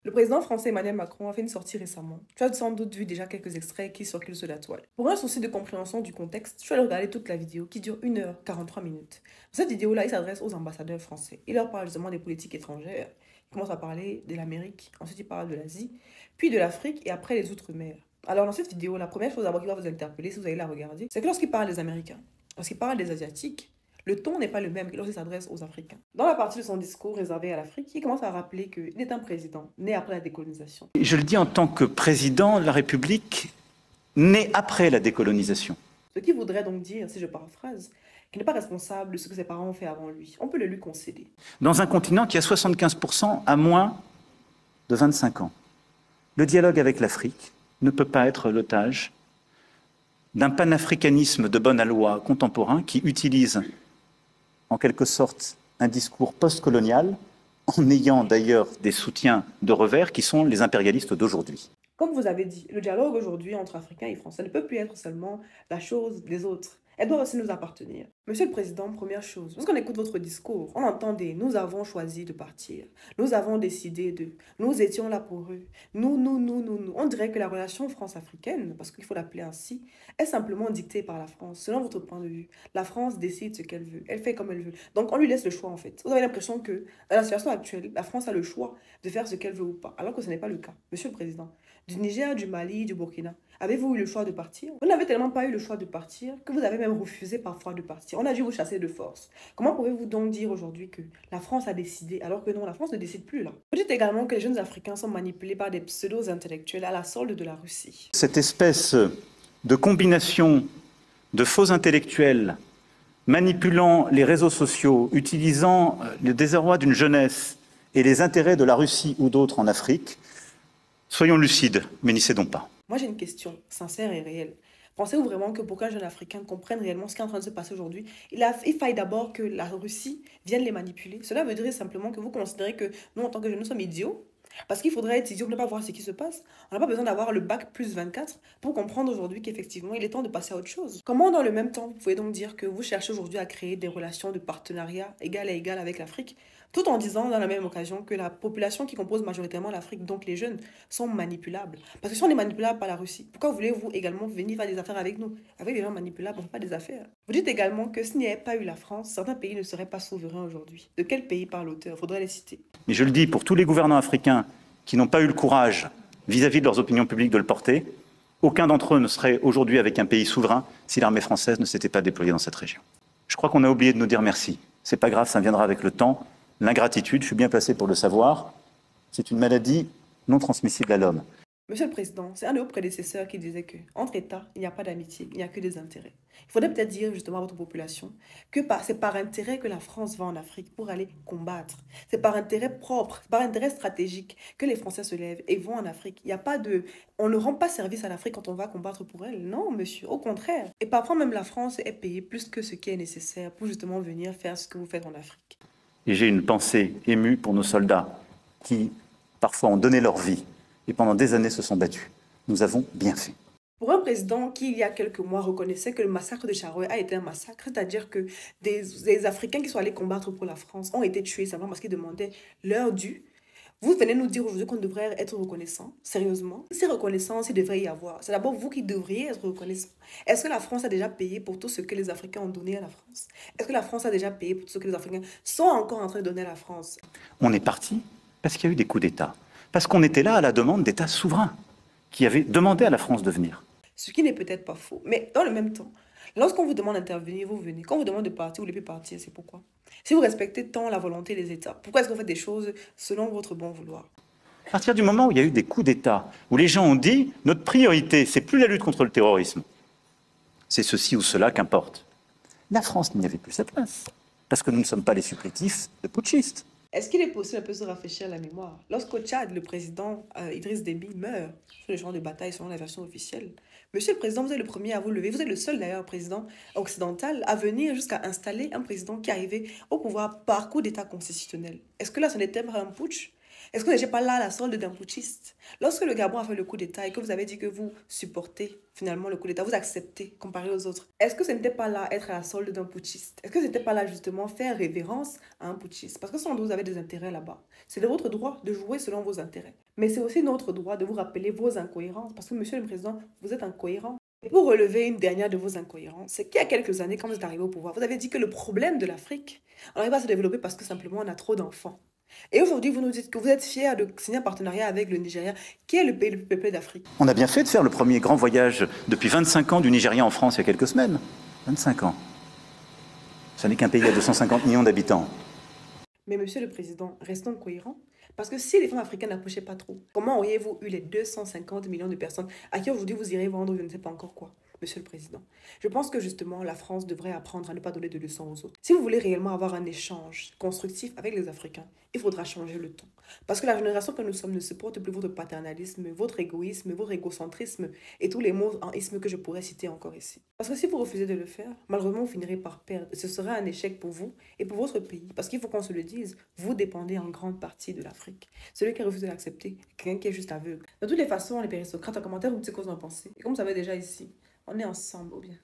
Le président français Emmanuel Macron a fait une sortie récemment. Tu as sans doute vu déjà quelques extraits qui circulent sur la toile. Pour un souci de compréhension du contexte, je vais regarder toute la vidéo qui dure 1h43 minutes. Dans cette vidéo-là, il s'adresse aux ambassadeurs français. Il leur parle justement des politiques étrangères. Il commence à parler de l'Amérique, ensuite il parle de l'Asie, puis de l'Afrique et après les Outre-mer. Alors dans cette vidéo, la première chose d'abord qui va vous interpeller si vous allez la regarder, c'est que lorsqu'il parle des Américains, lorsqu'il parle des Asiatiques, le ton n'est pas le même que lorsqu'il s'adresse aux Africains. Dans la partie de son discours réservé à l'Afrique, il commence à rappeler qu'il est un président né après la décolonisation. Je le dis en tant que président de la République né après la décolonisation. Ce qui voudrait donc dire, si je paraphrase, qu'il n'est pas responsable de ce que ses parents ont fait avant lui. On peut le lui concéder. Dans un continent qui a 75% à moins de 25 ans, le dialogue avec l'Afrique ne peut pas être l'otage d'un panafricanisme de bonne aloi contemporain qui utilise en quelque sorte un discours postcolonial, en ayant d'ailleurs des soutiens de revers qui sont les impérialistes d'aujourd'hui. Comme vous avez dit, le dialogue aujourd'hui entre Africains et Français ne peut plus être seulement la chose des autres. Elle doit aussi nous appartenir. Monsieur le Président, première chose, lorsqu'on écoute votre discours, on entend des « nous avons choisi de partir »,« nous avons décidé de »,« nous étions là pour eux »,« nous ». On dirait que la relation France-africaine, parce qu'il faut l'appeler ainsi, est simplement dictée par la France. Selon votre point de vue, la France décide ce qu'elle veut, elle fait comme elle veut. Donc on lui laisse le choix en fait. Vous avez l'impression que dans la situation actuelle, la France a le choix de faire ce qu'elle veut ou pas, alors que ce n'est pas le cas. Monsieur le Président, du Niger, du Mali, du Burkina, avez-vous eu le choix de partir? Vous n'avez tellement pas eu le choix de partir que vous avez même refusé parfois de partir. On a dû vous chasser de force. Comment pouvez-vous donc dire aujourd'hui que la France a décidé alors que non, la France ne décide plus là? Vous dites également que les jeunes Africains sont manipulés par des pseudo-intellectuels à la solde de la Russie. Cette espèce de combination de faux intellectuels manipulant les réseaux sociaux, utilisant le désarroi d'une jeunesse et les intérêts de la Russie ou d'autres en Afrique, soyons lucides, mais n'y cédons pas. Moi, j'ai une question sincère et réelle. Pensez-vous vraiment que pour qu'un jeune Africain comprenne réellement ce qui est en train de se passer aujourd'hui, il faille d'abord que la Russie vienne les manipuler? Cela veut dire simplement que vous considérez que nous, en tant que jeunes, nous sommes idiots? Parce qu'il faudrait être idiot pour ne pas voir ce qui se passe. On n'a pas besoin d'avoir le bac plus 24 pour comprendre aujourd'hui qu'effectivement, il est temps de passer à autre chose. Comment, dans le même temps, vous pouvez donc dire que vous cherchez aujourd'hui à créer des relations de partenariat égal à égal avec l'Afrique, tout en disant dans la même occasion que la population qui compose majoritairement l'Afrique, donc les jeunes, sont manipulables. Parce que si on est manipulable par la Russie, pourquoi voulez-vous également venir faire des affaires avec nous? Avec des gens manipulables, on ne fait pas des affaires. Vous dites également que s'il n'y avait pas eu la France, certains pays ne seraient pas souverains aujourd'hui. De quel pays parle l'auteur? Faudrait les citer. Mais je le dis pour tous les gouvernants africains qui n'ont pas eu le courage, vis-à-vis de leurs opinions publiques, de le porter, aucun d'entre eux ne serait aujourd'hui avec un pays souverain si l'armée française ne s'était pas déployée dans cette région. Je crois qu'on a oublié de nous dire merci. C'est pas grave, ça viendra avec le temps. L'ingratitude, je suis bien placé pour le savoir, c'est une maladie non transmissible à l'homme. Monsieur le Président, c'est un de vos prédécesseurs qui disait que entre États, il n'y a pas d'amitié, il n'y a que des intérêts. Il faudrait peut-être dire justement à votre population que c'est par intérêt que la France va en Afrique pour aller combattre. C'est par intérêt propre, par intérêt stratégique que les Français se lèvent et vont en Afrique. Il n'y a pas de... On ne rend pas service à l'Afrique quand on va combattre pour elle. Non, monsieur, au contraire. Et parfois même la France est payée plus que ce qui est nécessaire pour justement venir faire ce que vous faites en Afrique. Et j'ai une pensée émue pour nos soldats qui, parfois, ont donné leur vie et pendant des années se sont battus. Nous avons bien fait. Pour un président qui, il y a quelques mois, reconnaissait que le massacre de Charoë a été un massacre, c'est-à-dire que des Africains qui sont allés combattre pour la France ont été tués simplement parce qu'ils demandaient leur dû, vous venez nous dire aujourd'hui qu'on devrait être reconnaissant, sérieusement? Si reconnaissance, il devrait y avoir. C'est d'abord vous qui devriez être reconnaissant. Est-ce que la France a déjà payé pour tout ce que les Africains ont donné à la France? Est-ce que la France a déjà payé pour tout ce que les Africains sont encore en train de donner à la France? On est parti parce qu'il y a eu des coups d'État. Parce qu'on était là à la demande d'États souverains qui avaient demandé à la France de venir. Ce qui n'est peut-être pas faux. Mais dans le même temps, lorsqu'on vous demande d'intervenir, vous venez. Quand on vous demande de partir, vous ne voulez plus partir, c'est pourquoi? Si vous respectez tant la volonté des États, pourquoi est-ce que vous faites des choses selon votre bon vouloir? À partir du moment où il y a eu des coups d'État, où les gens ont dit « notre priorité, c'est plus la lutte contre le terrorisme, c'est ceci ou cela qu'importe », la France n'y avait plus sa place, parce que nous ne sommes pas les supplétifs de putschistes. Est-ce qu'il est possible un peu de se rafraîchir la mémoire? Lorsqu'au Tchad, le président Idriss Déby meurt sur le champ de bataille selon la version officielle, Monsieur le Président, vous êtes le premier à vous lever. Vous êtes le seul d'ailleurs président occidental à venir jusqu'à installer un président qui arrivait au pouvoir par coup d'état constitutionnel. Est-ce que là, ce n'était pas un putsch? Est-ce que vous n'étiez pas là à la solde d'un putschiste? Lorsque le Gabon a fait le coup d'État et que vous avez dit que vous supportez finalement le coup d'État, vous acceptez comparé aux autres, est-ce que ce n'était pas là être à la solde d'un putschiste? Est-ce que ce n'était pas là justement faire révérence à un putschiste? Parce que sans doute vous avez des intérêts là-bas. C'est de votre droit de jouer selon vos intérêts. Mais c'est aussi notre droit de vous rappeler vos incohérences. Parce que, Monsieur le Président, vous êtes incohérent. Et pour relever une dernière de vos incohérences, c'est qu'il y a quelques années, quand vous êtes arrivé au pouvoir, vous avez dit que le problème de l'Afrique, on n'arrive pas à se développer parce que simplement on a trop d'enfants. Et aujourd'hui, vous nous dites que vous êtes fiers de signer un partenariat avec le Nigeria, qui est le pays le plus peuplé d'Afrique. On a bien fait de faire le premier grand voyage depuis 25 ans du Nigeria en France il y a quelques semaines. 25 ans. Ça n'est qu'un pays à 250 millions d'habitants. Mais Monsieur le Président, restons cohérents. Parce que si les femmes africaines n'approchaient pas trop, comment auriez-vous eu les 250 millions de personnes à qui aujourd'hui vous irez vendre je ne sais pas encore quoi, Monsieur le Président? Je pense que justement, la France devrait apprendre à ne pas donner de leçons aux autres. Si vous voulez réellement avoir un échange constructif avec les Africains, il faudra changer le ton. Parce que la génération que nous sommes ne supporte plus votre paternalisme, votre égoïsme, votre égocentrisme et tous les mots en isme que je pourrais citer encore ici. Parce que si vous refusez de le faire, malheureusement, vous finirez par perdre. Ce sera un échec pour vous et pour votre pays. Parce qu'il faut qu'on se le dise, vous dépendez en grande partie de l'Afrique. Celui qui refuse de l'accepter, quelqu'un qui est juste aveugle. De toutes les façons, les périsocrates en commentaire, vous dites ce que vous en pensez. Et comme vous savez déjà ici, on est ensemble, ou bien.